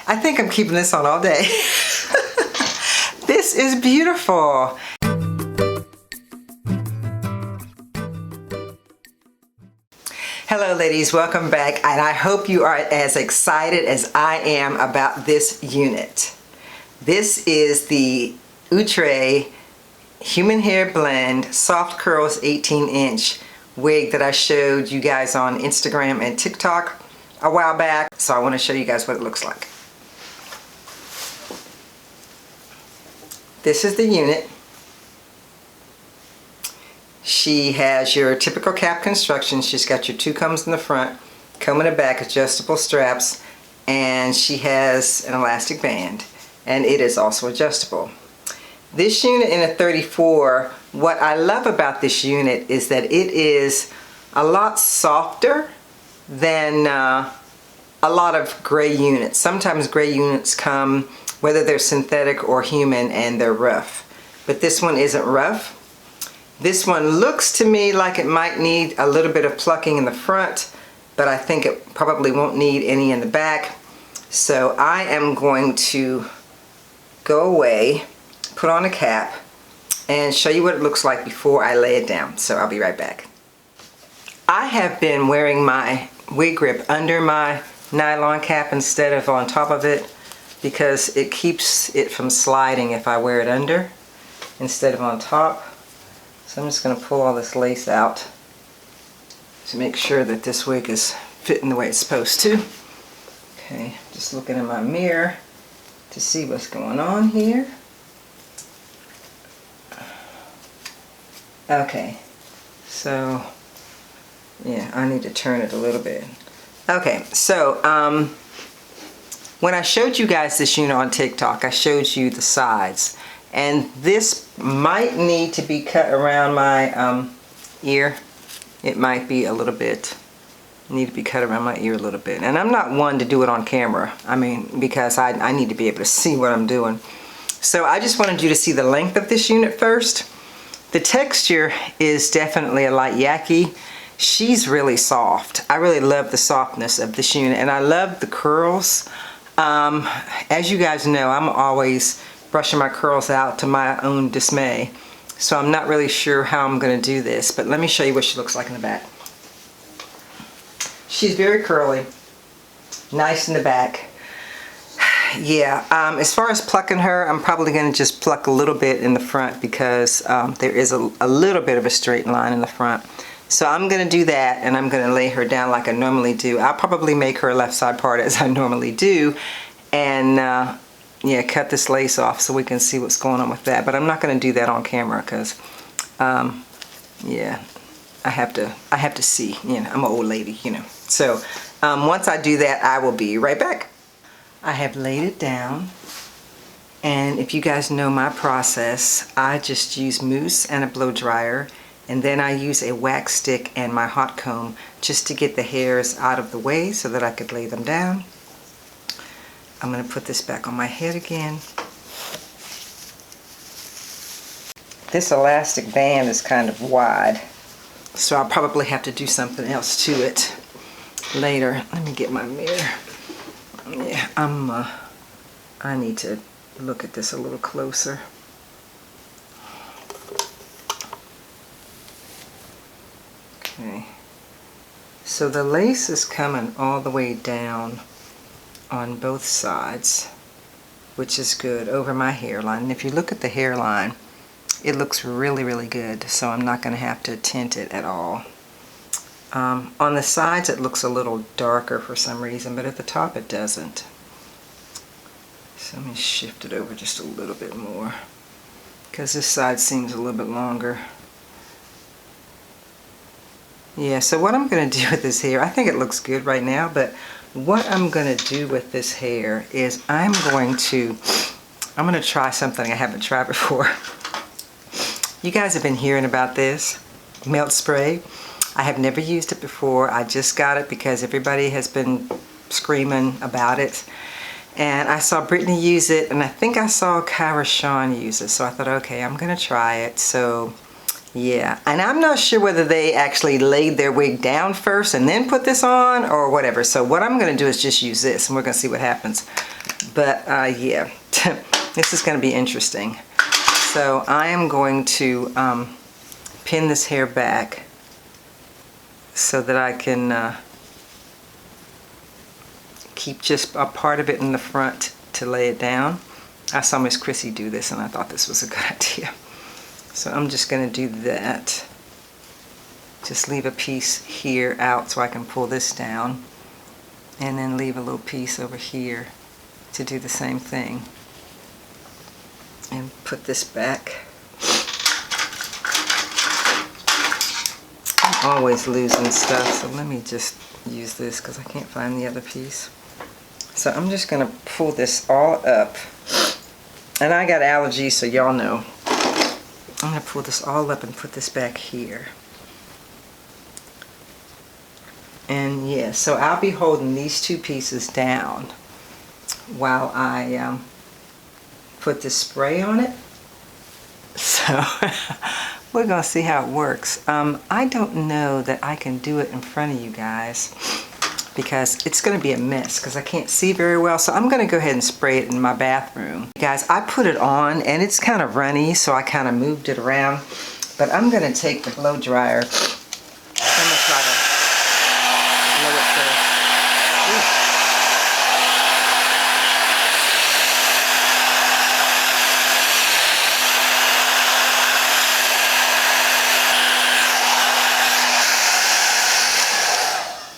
I think I'm keeping this on all day. This is beautiful. Hello ladies, welcome back, and I hope you are as excited as I am about this unit. This is the Outre Human Hair Blend Soft Curls 18-inch wig that I showed you guys on Instagram and TikTok a while back. So I want to show you guys what it looks like. This is the unit. She has your typical cap construction. She's got your two combs in the front, comb in the back, adjustable straps, and she has an elastic band, and it is also adjustable. This unit in a 34, what I love about this unit is that it is a lot softer than a lot of gray units. Sometimes gray units come, whether they're synthetic or human, and they're rough. But this one isn't rough. This one looks to me like it might need a little bit of plucking in the front, but I think it probably won't need any in the back. So I am going to go away, put on a cap, and show you what it looks like before I lay it down. So I'll be right back. I have been wearing my wig grip under my nylon cap instead of on top of it because it keeps it from sliding if I wear it under instead of on top. So I'm just going to pull all this lace out to make sure that this wig is fitting the way it's supposed to. Okay, just looking in my mirror to see what's going on here. Okay, so yeah, I need to turn it a little bit. Okay, so when I showed you guys this unit on TikTok, I showed you the sides. And this might need to be cut around my ear. It might be a little bit, need to be cut around my ear a little bit. And I'm not one to do it on camera. I mean, because I need to be able to see what I'm doing. So I just wanted you to see the length of this unit first. The texture is definitely a light yaki. She's really soft. I really love the softness of this unit, and I love the curls. As you guys know, I'm always brushing my curls out to my own dismay. So I'm not really sure how I'm going to do this, but let me show you what she looks like in the back. She's very curly, nice in the back. Yeah, as far as plucking her, I'm probably going to just pluck a little bit in the front because there is a little bit of a straight line in the front. So I'm going to do that, and I'm going to lay her down like I normally do. I'll probably make her left side part as I normally do, and yeah, cut this lace off so we can see what's going on with that. But I'm not going to do that on camera because, yeah, I have to see. You know, I'm an old lady, you know. So once I do that, I will be right back. I have laid it down, and if you guys know my process, I just use mousse and a blow dryer, and then I use a wax stick and my hot comb just to get the hairs out of the way so that I could lay them down. I'm going to put this back on my head again. This elastic band is kind of wide, so I'll probably have to do something else to it later. Let me get my mirror. Yeah, I need to look at this a little closer. Okay. So the lace is coming all the way down on both sides, which is good, over my hairline. And if you look at the hairline, it looks really, really good, so I'm not going to have to tint it at all. On the sides it looks a little darker for some reason, but at the top it doesn't. So let me shift it over just a little bit more because this side seems a little bit longer. Yeah, so what I'm going to do with this hair, I think it looks good right now, but what I'm going to do with this hair is I'm going to try something I haven't tried before. You guys have been hearing about this melt spray. I have never used it before. I just got it because everybody has been screaming about it. And I saw Brittany use it, and I think I saw Kyra Shawn use it. So I thought, okay, I'm going to try it. So yeah, and I'm not sure whether they actually laid their wig down first and then put this on or whatever. So what I'm going to do is just use this, and we're going to see what happens. But yeah, this is going to be interesting. So I am going to pin this hair back so that I can keep just a part of it in the front to lay it down. I saw Miss Chrissy do this and I thought this was a good idea. So I'm just going to do that. Just leave a piece here out so I can pull this down, and then leave a little piece over here to do the same thing. And put this back. I'm always losing stuff, so let me just use this because I can't find the other piece. So I'm just going to pull this all up. And I got allergies, so y'all know. I'm going to pull this all up and put this back here. And yeah, so I'll be holding these two pieces down while I put the spray on it. So we're going to see how it works. I don't know that I can do it in front of you guys because it's going to be a mess because I can't see very well. So I'm going to go ahead and spray it in my bathroom. Guys, I put it on and it's kind of runny, so I kind of moved it around. But I'm going to take the blow dryer. I'm going to try to blow it first.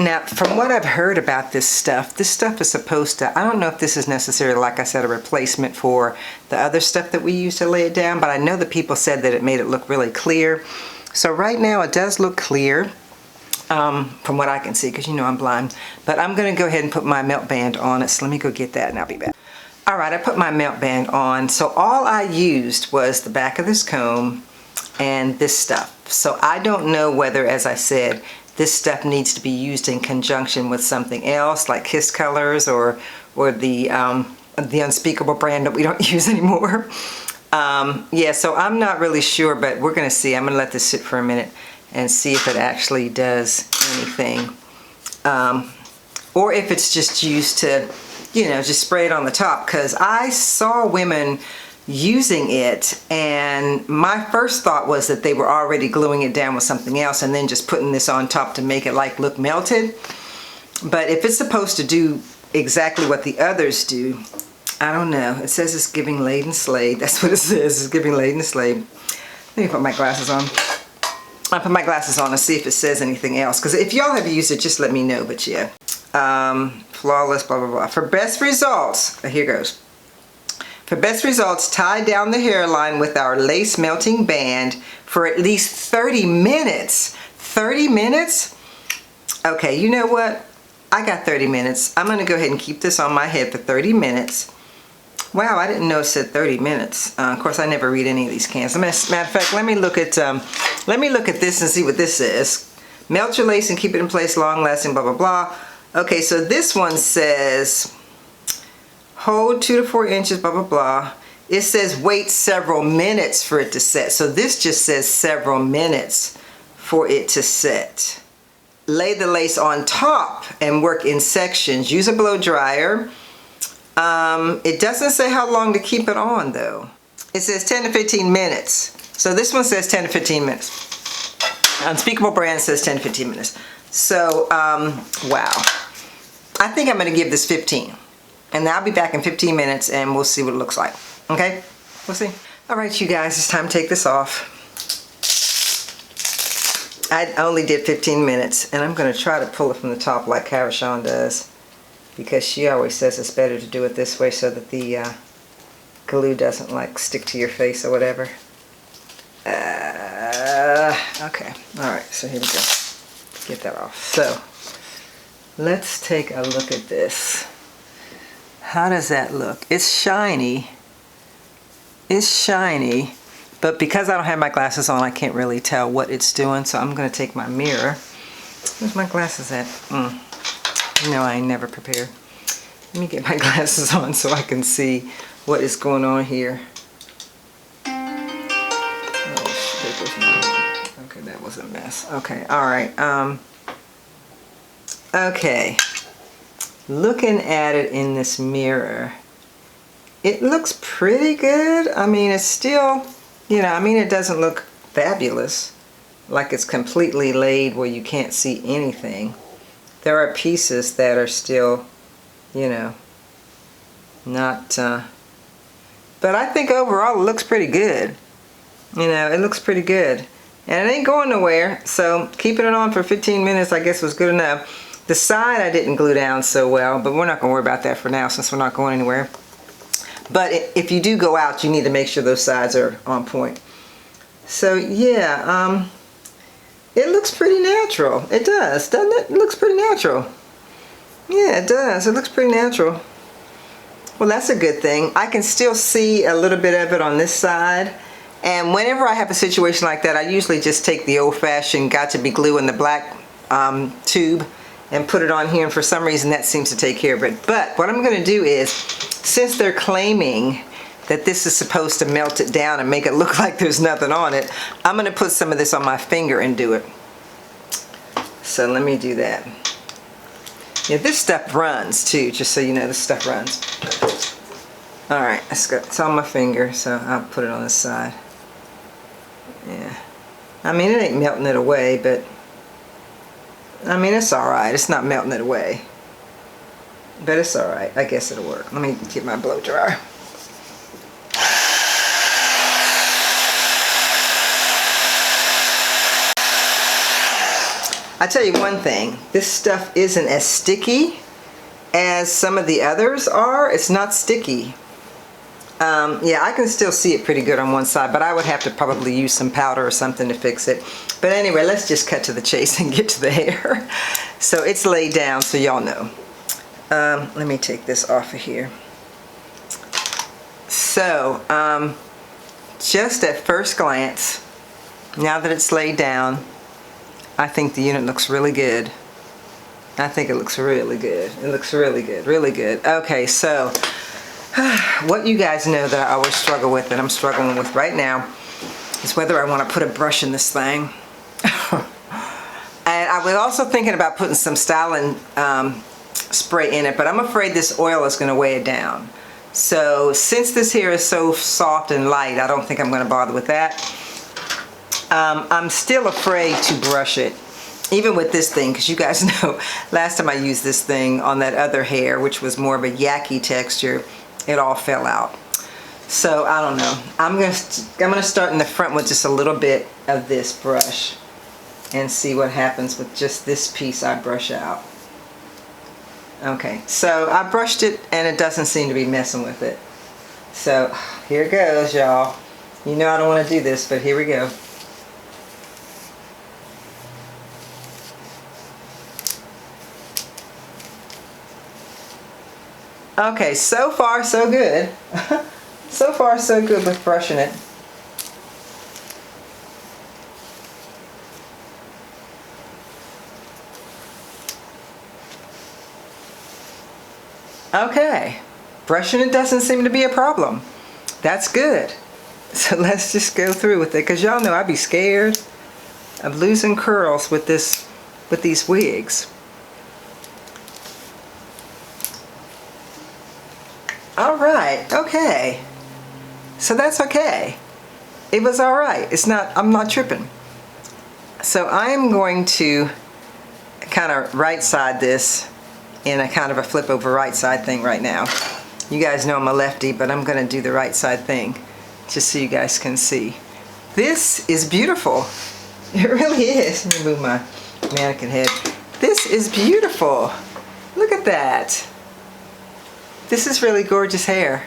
Now, from what I've heard about this stuff is supposed to, I don't know if this is necessarily, like I said, a replacement for the other stuff that we use to lay it down, but I know that people said that it made it look really clear. So right now it does look clear, from what I can see, because you know I'm blind. But I'm going to go ahead and put my melt band on it, so let me go get that and I'll be back. Alright, I put my melt band on, so all I used was the back of this comb and this stuff. So I don't know whether, as I said, this stuff needs to be used in conjunction with something else, like Kiss Colors or the Unspeakable brand that we don't use anymore. Yeah, so I'm not really sure, but we're going to see. I'm going to let this sit for a minute and see if it actually does anything. Or if it's just used to, you know, just spray it on the top. Because I saw women using it and my first thought was that they were already gluing it down with something else and then just putting this on top to make it like look melted. But if it's supposed to do exactly what the others do, I don't know. It says it's giving laid and slayed. That's what it says. It's giving laid and slayed. Let me put my glasses on. I'll put my glasses on and see if it says anything else, because if y'all have used it, just let me know. But yeah, flawless, blah blah blah. For best results, here goes. For best results, tie down the hairline with our lace melting band for at least 30 minutes. 30 minutes? Okay, you know what? I got 30 minutes. I'm going to go ahead and keep this on my head for 30 minutes. Wow, I didn't know it said 30 minutes. Of course, I never read any of these cans. Matter of fact, let me look at this and see what this says. Melt your lace and keep it in place, long lasting, blah, blah, blah. Okay, so this one says hold 2 to 4 inches, blah, blah, blah. It says wait several minutes for it to set. So this just says several minutes for it to set. Lay the lace on top and work in sections. Use a blow dryer. It doesn't say how long to keep it on though. It says 10 to 15 minutes. So this one says 10 to 15 minutes. Unspeakable brand says 10 to 15 minutes. So, wow. I think I'm going to give this 15. And I'll be back in 15 minutes and we'll see what it looks like. Okay? We'll see. Alright you guys, it's time to take this off. I only did 15 minutes and I'm going to try to pull it from the top like Carashon does, because she always says it's better to do it this way so that the glue doesn't like stick to your face or whatever. Okay. Alright, so here we go. Get that off. So, let's take a look at this. How does that look? It's shiny. It's shiny, but because I don't have my glasses on, I can't really tell what it's doing, so I'm going to take my mirror. Where's my glasses at? No, I ain't never prepared. Let me get my glasses on so I can see what is going on here. Oh, shit, okay, that was a mess. Okay, alright. Okay. Looking at it in this mirror, it looks pretty good. I mean, it's still, you know, I mean, it doesn't look fabulous, like it's completely laid where you can't see anything. There are pieces that are still, you know, not, but I think overall it looks pretty good. You know, it looks pretty good. And it ain't going nowhere, so keeping it on for 15 minutes I guess was good enough. The side I didn't glue down so well, but we're not going to worry about that for now since we're not going anywhere. But if you do go out, you need to make sure those sides are on point. So yeah, it looks pretty natural. It does, doesn't it? It looks pretty natural. Yeah, it does. It looks pretty natural. Well, that's a good thing. I can still see a little bit of it on this side. And whenever I have a situation like that, I usually just take the old-fashioned got-to-be glue in the black tube and put it on here, and for some reason that seems to take care of it. But what I'm going to do is, since they're claiming that this is supposed to melt it down and make it look like there's nothing on it, I'm going to put some of this on my finger and do it. So let me do that. Yeah, this stuff runs too, just so you know, this stuff runs. Alright, it's on my finger, so I'll put it on this side. Yeah. I mean, it ain't melting it away, but I mean, it's alright. It's not melting it away. But it's alright. I guess it'll work. Let me get my blow dryer. I tell you one thing, this stuff isn't as sticky as some of the others are. It's not sticky. Yeah, I can still see it pretty good on one side, but I would have to probably use some powder or something to fix it. But anyway, let's just cut to the chase and get to the hair. So it's laid down, so y'all know. Let me take this off of here. So, just at first glance, now that it's laid down, I think the unit looks really good. I think it looks really good. It looks really good, really good. Okay, so what you guys know that I always struggle with, that I'm struggling with right now, is whether I want to put a brush in this thing. And I was also thinking about putting some styling spray in it, but I'm afraid this oil is going to weigh it down. So since this hair is so soft and light, I don't think I'm going to bother with that. I'm still afraid to brush it, even with this thing, because you guys know last time I used this thing on that other hair, which was more of a yucky texture, it all fell out. So I don't know. I'm gonna start in the front with just a little bit of this brush and see what happens with just this piece I brush out. Okay, so I brushed it and it doesn't seem to be messing with it. So here it goes, y'all. You know I don't want to do this, but here we go. Okay, so far so good. So far so good with brushing it. Okay, brushing it doesn't seem to be a problem. That's good. So let's just go through with it, because y'all know I'd be scared of losing curls with these wigs. Alright, okay. So that's okay. It was alright. It's not, I'm not tripping. So I am going to kind of right side this in a kind of a flip over right side thing right now. You guys know I'm a lefty, but I'm going to do the right side thing just so you guys can see. This is beautiful. It really is. Let me move my mannequin head. This is beautiful. Look at that. This is really gorgeous hair.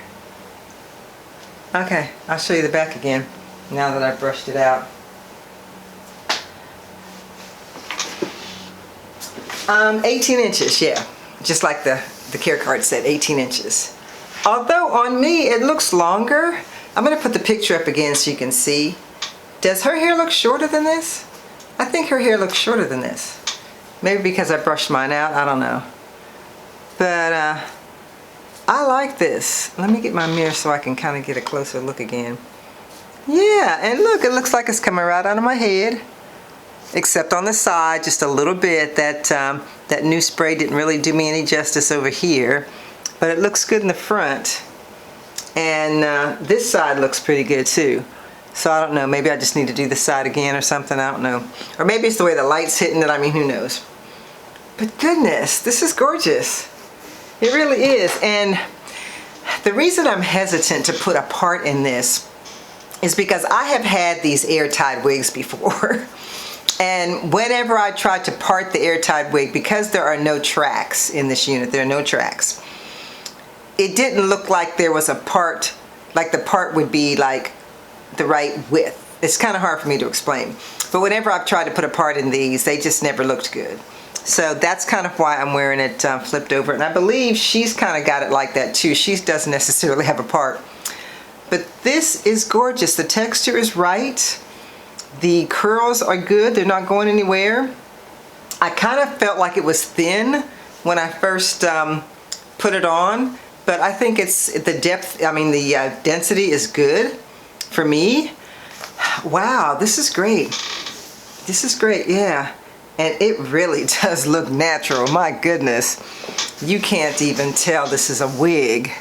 Okay, I'll show you the back again now that I've brushed it out. 18 inches, yeah. Just like the care card said, 18 inches. Although on me it looks longer. I'm going to put the picture up again so you can see. Does her hair look shorter than this? I think her hair looks shorter than this. Maybe because I brushed mine out, I don't know. But I like this. Let me get my mirror so I can kind of get a closer look again. Yeah, and look, it looks like it's coming right out of my head. Except on the side, just a little bit. That new spray didn't really do me any justice over here. But it looks good in the front. And this side looks pretty good too. So I don't know, maybe I just need to do this side again or something, I don't know. Or maybe it's the way the light's hitting it, I mean, who knows. But goodness, this is gorgeous. It really is. And the reason I'm hesitant to put a part in this is because I have had these air-tied wigs before. And whenever I tried to part the air-tied wig, because there are no tracks in this unit, there are no tracks, it didn't look like there was a part, like the part would be like the right width. It's kind of hard for me to explain. But whenever I've tried to put a part in these, they just never looked good. So that's kind of why I'm wearing it flipped over. And I believe she's kind of got it like that too. She doesn't necessarily have a part. But this is gorgeous. The texture is right. The curls are good. They're not going anywhere. I kind of felt like it was thin when I first put it on. But I think it's the depth, I mean the density is good for me. Wow, this is great. This is great, yeah. And it really does look natural, my goodness. You can't even tell this is a wig.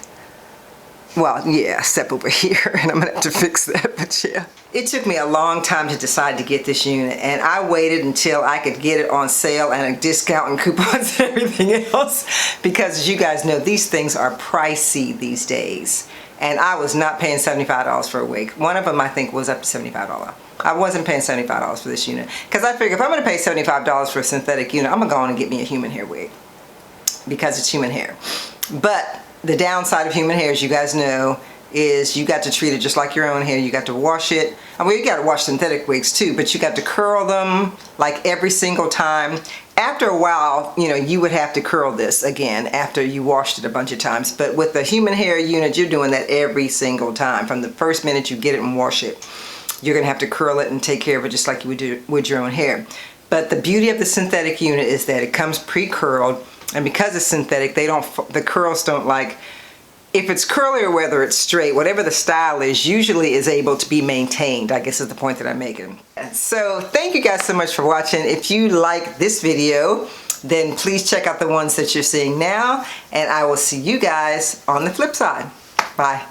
Well, yeah, except over here, and I'm gonna have to fix that, but yeah. It took me a long time to decide to get this unit, and I waited until I could get it on sale and a discount and coupons and everything else, because as you guys know, these things are pricey these days. And I was not paying $75 for a wig. One of them I think was up to $75. I wasn't paying $75 for this unit, because I figured if I'm gonna pay $75 for a synthetic unit, I'm gonna go on and get me a human hair wig, because it's human hair. But the downside of human hair, as you guys know, is you got to treat it just like your own hair. You got to wash it. I mean, you got to wash synthetic wigs too, but you got to curl them like every single time. After a while, you know, you would have to curl this again after you washed it a bunch of times. But with the human hair unit, you're doing that every single time. From the first minute you get it and wash it, you're going to have to curl it and take care of it just like you would your own hair. But the beauty of the synthetic unit is that it comes pre-curled. And because it's synthetic, the curls don't like, if it's curly or whether it's straight, whatever the style is, usually is able to be maintained, I guess is the point that I'm making. So thank you guys so much for watching. If you like this video, then please check out the ones that you're seeing now, and I will see you guys on the flip side. Bye.